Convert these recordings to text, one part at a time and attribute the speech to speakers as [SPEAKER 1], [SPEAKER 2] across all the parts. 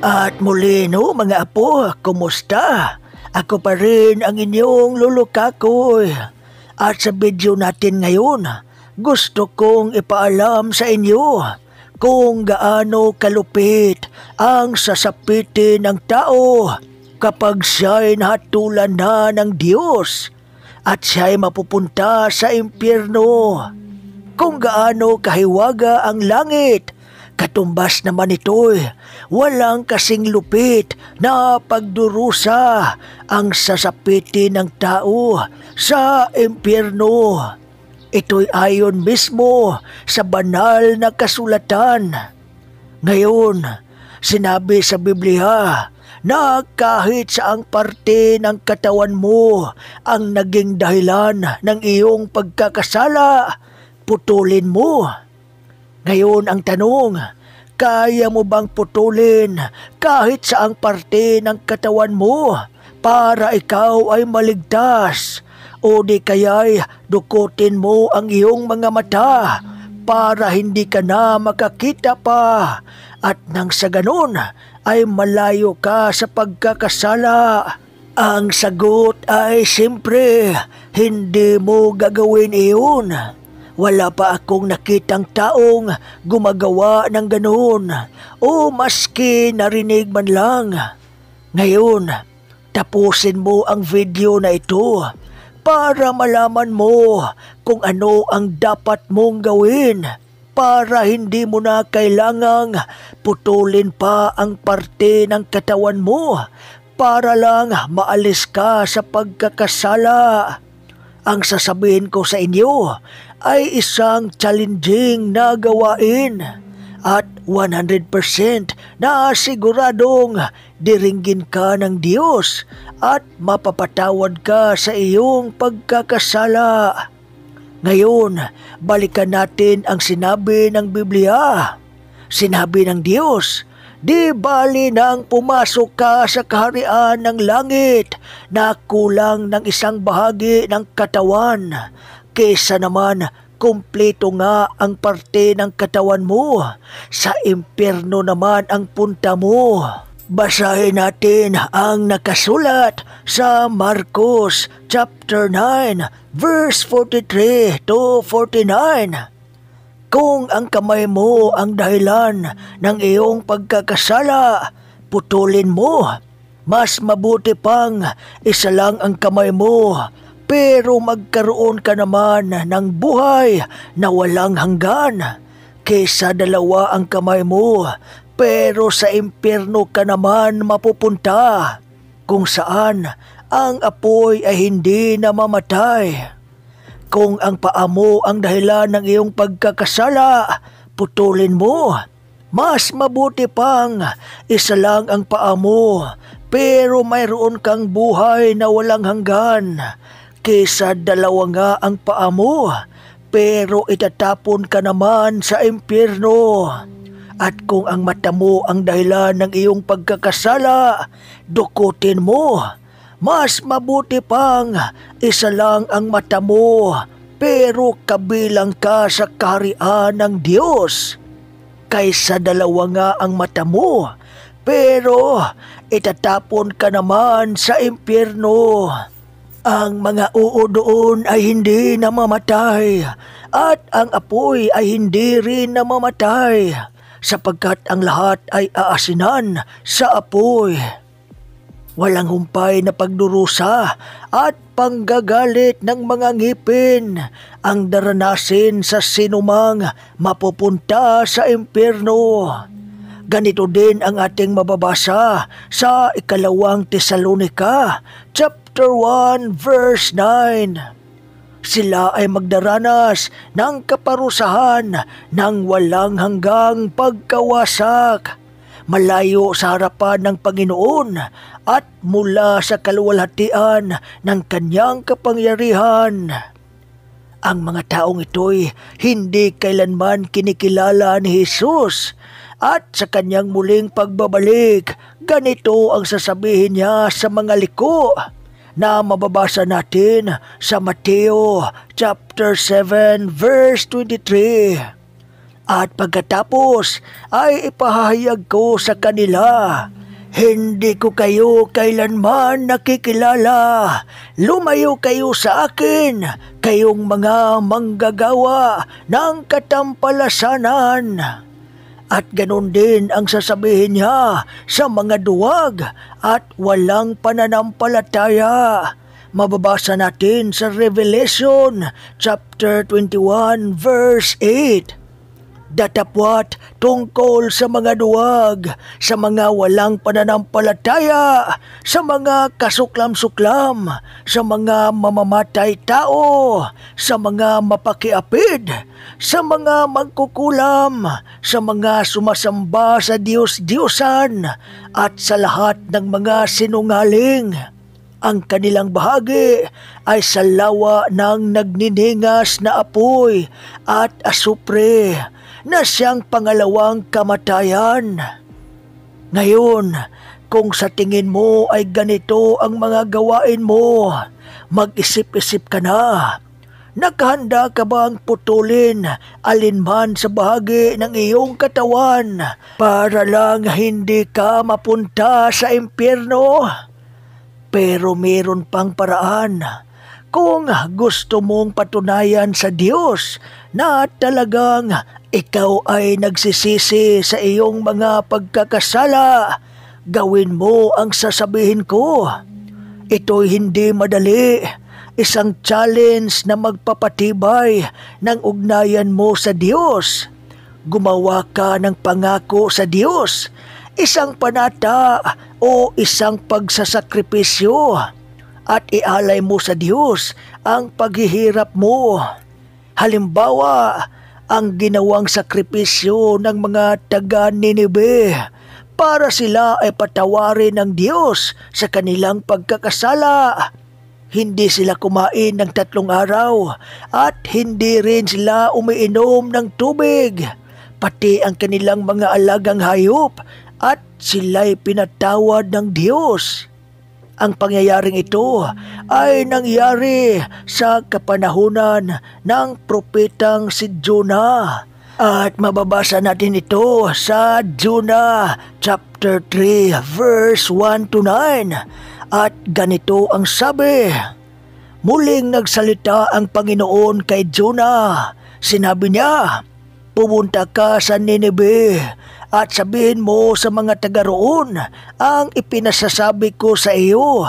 [SPEAKER 1] At muli no mga apo, kumusta? Ako pa rin ang inyong lulukakoy. At sa video natin ngayon, gusto kong ipaalam sa inyo kung gaano kalupit ang sasapitin ng tao kapag siya'y nahatulan na ng Diyos at siya'y mapupunta sa impyerno. Kung gaano kahiwaga ang langit, katumbas naman ito'y walang kasing lupit na pagdurusa ang sasapitin ng tao sa impyerno. Ito'y ayon mismo sa banal na kasulatan. Ngayon, sinabi sa Biblia na kahit saang parte ng katawan mo ang naging dahilan ng iyong pagkakasala, putulin mo. Ngayon ang tanong, kaya mo bang putulin kahit saang parte ng katawan mo para ikaw ay maligtas? O di kaya'y dukutin mo ang iyong mga mata para hindi ka na makakita pa at nang sa ganon ay malayo ka sa pagkakasala? Ang sagot ay siyempre, hindi mo gagawin iyon. Wala pa akong nakitang taong gumagawa ng ganoon o maski narinig man lang. Ngayon, tapusin mo ang video na ito para malaman mo kung ano ang dapat mong gawin para hindi mo na kailangang putulin pa ang parte ng katawan mo para lang maalis ka sa pagkakasala. Ang sasabihin ko sa inyo ay isang challenging na gawain at 100% na siguradong diringgin ka ng Diyos at mapapatawad ka sa iyong pagkakasala. Ngayon, balikan natin ang sinabi ng Biblia. Sinabi ng Diyos, di bali nang pumasok ka sa kaharian ng langit na kulang ng isang bahagi ng katawan, kaysa naman kumpleto nga ang parte ng katawan mo, sa impyerno naman ang punta mo. Basahin natin ang nakasulat sa Marcos chapter 9 verse 43 to 49. Kung ang kamay mo ang dahilan ng iyong pagkakasala, putulin mo. Mas mabuti pang isa lang ang kamay mo, pero magkaroon ka naman ng buhay na walang hanggan, kaysa dalawa ang kamay mo, pero sa impyerno ka naman mapupunta, kung saan ang apoy ay hindi namamatay. Kung ang paa mo ang dahilan ng iyong pagkakasala, putulin mo. Mas mabuti pang isa lang ang paa mo, pero mayroon kang buhay na walang hanggan, kaysa dalawa nga ang paa mo, pero itatapon ka naman sa impyerno. At kung ang mata mo ang dahilan ng iyong pagkakasala, dukutin mo. Mas mabuti pang isa lang ang mata mo, pero kabilang ka sa kaharian ng Diyos, kaysa dalawa nga ang mata mo, pero itatapon ka naman sa impyerno. Ang mga uod doon ay hindi namamatay, at ang apoy ay hindi rin namamatay, sapagkat ang lahat ay aasinan sa apoy. Walang humpay na pagdurusa at panggagalit ng mga ngipin ang daranasin sa sinumang mapupunta sa impyerno. Ganito din ang ating mababasa sa 2 Tesalonica chapter 1 verse 9. Sila ay magdaranas ng kaparusahan ng walang hanggang pagkawasak, malayo sa harapan ng Panginoon at mula sa kaluwalhatian ng kanyang kapangyarihan. Ang mga taong ito'y hindi kailanman kinikilala ni Jesus, at sa kanyang muling pagbabalik, ganito ang sasabihin niya sa mga liko na mababasa natin sa Mateo chapter 7 verse 23. At pagkatapos ay ipahayag ko sa kanila Hindi ko kayo kailanman nakikilala. Lumayo kayo sa akin, kayong mga manggagawa ng katampalasanan. At ganon din ang sasabihin niya sa mga duwag at walang pananampalataya. Mababasa natin sa Revelation chapter 21 verse 8. Datapwat tungkol sa mga duwag, sa mga walang pananampalataya, sa mga kasuklam-suklam, sa mga mamamatay tao, sa mga mapakiapid, sa mga magkukulam, sa mga sumasamba sa Diyos-Diyosan, at sa lahat ng mga sinungaling. Ang kanilang bahagi ay sa lawa ng nagniningas na apoy at asupre, na siyang pangalawang kamatayan. Ngayon, kung sa tingin mo ay ganito ang mga gawain mo, mag-isip-isip ka na. Nakahanda ka bang putulin alinman sa bahagi ng iyong katawan para lang hindi ka mapunta sa impyerno? Pero meron pang paraan. Kung gusto mong patunayan sa Diyos na talagang ikaw ay nagsisisi sa iyong mga pagkakasala, gawin mo ang sasabihin ko. Ito'y hindi madali. Isang challenge na magpapatibay ng ugnayan mo sa Diyos. Gumawa ka ng pangako sa Diyos, isang panata o isang pagsasakripisyo, at ialay mo sa Diyos ang paghihirap mo. Halimbawa, ang ginawang sakripisyo ng mga taga-Ninibe para sila ay patawarin ng Diyos sa kanilang pagkakasala. Hindi sila kumain ng 3 araw at hindi rin sila umiinom ng tubig, pati ang kanilang mga alagang hayop, at sila'y pinatawad ng Diyos. Ang pangyayaring ito ay nangyari sa kapanahunan ng propetang si Jonah. At mababasa natin ito sa Jonah chapter 3 verse 1 to 9. At ganito ang sabi, muling nagsalita ang Panginoon kay Jonah. Sinabi niya, pumunta ka sa Nineveh at sabihin mo sa mga taga roon ang ipinasasabi ko sa iyo.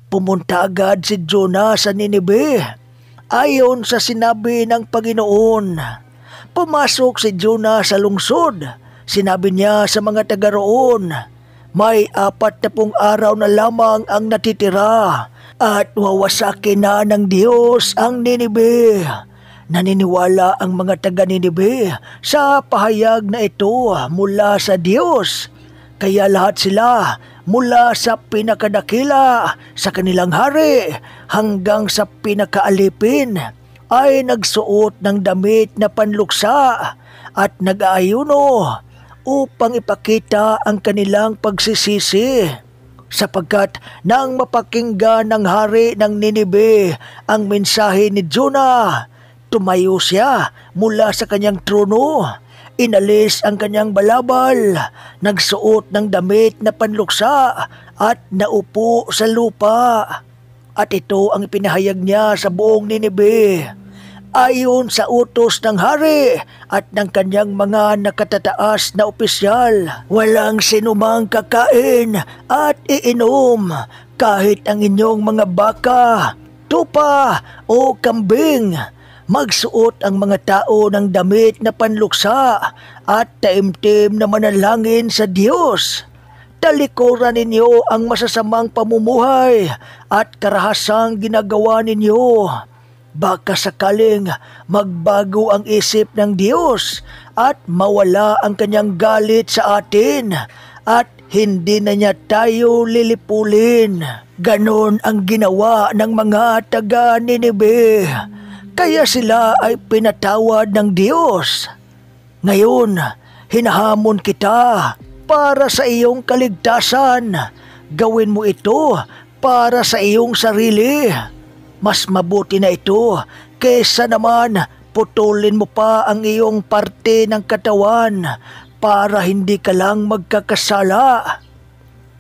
[SPEAKER 1] Pumunta agad si Jonah sa Nineveh ayon sa sinabi ng Panginoon. Pumasok si Jonah sa lungsod. Sinabi niya sa mga taga roon, may 40 araw na lamang ang natitira at wawasakin na ng Diyos ang Nineveh. Naniniwala ang mga taga-Ninibe sa pahayag na ito mula sa Diyos. Kaya lahat sila mula sa pinakadakila sa kanilang hari hanggang sa pinakaalipin ay nagsuot ng damit na panluksa at nag-aayuno upang ipakita ang kanilang pagsisisi. Sapagkat nang mapakinggan ng hari ng Ninibe ang mensahe ni Jonah, tumayo siya mula sa kanyang trono, inalis ang kanyang balabal, nagsuot ng damit na panluksa at naupo sa lupa. At ito ang ipinahayag niya sa buong Ninibe. Ayon sa utos ng hari at ng kanyang mga nakatataas na opisyal, walang sinumang kakain at iinom kahit ang inyong mga baka, tupa o kambing. Magsuot ang mga tao ng damit na panluksa at taimtim na manalangin sa Diyos. Talikuran ninyo ang masasamang pamumuhay at karahasang ginagawa ninyo. Baka sakaling magbago ang isip ng Diyos at mawala ang kanyang galit sa atin at hindi na niya tayo lilipulin. Ganon ang ginawa ng mga taga-Ninibe. Kaya sila ay pinatawad ng Diyos. Ngayon, hinahamon kita para sa iyong kaligtasan. Gawin mo ito para sa iyong sarili. Mas mabuti na ito kaysa naman putulin mo pa ang iyong parte ng katawan para hindi ka lang magkakasala.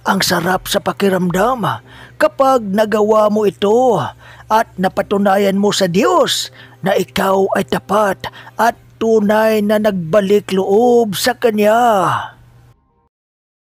[SPEAKER 1] Ang sarap sa pakiramdam kapag nagawa mo ito at napatunayan mo sa Diyos na ikaw ay tapat at tunay na nagbalik loob sa Kanya.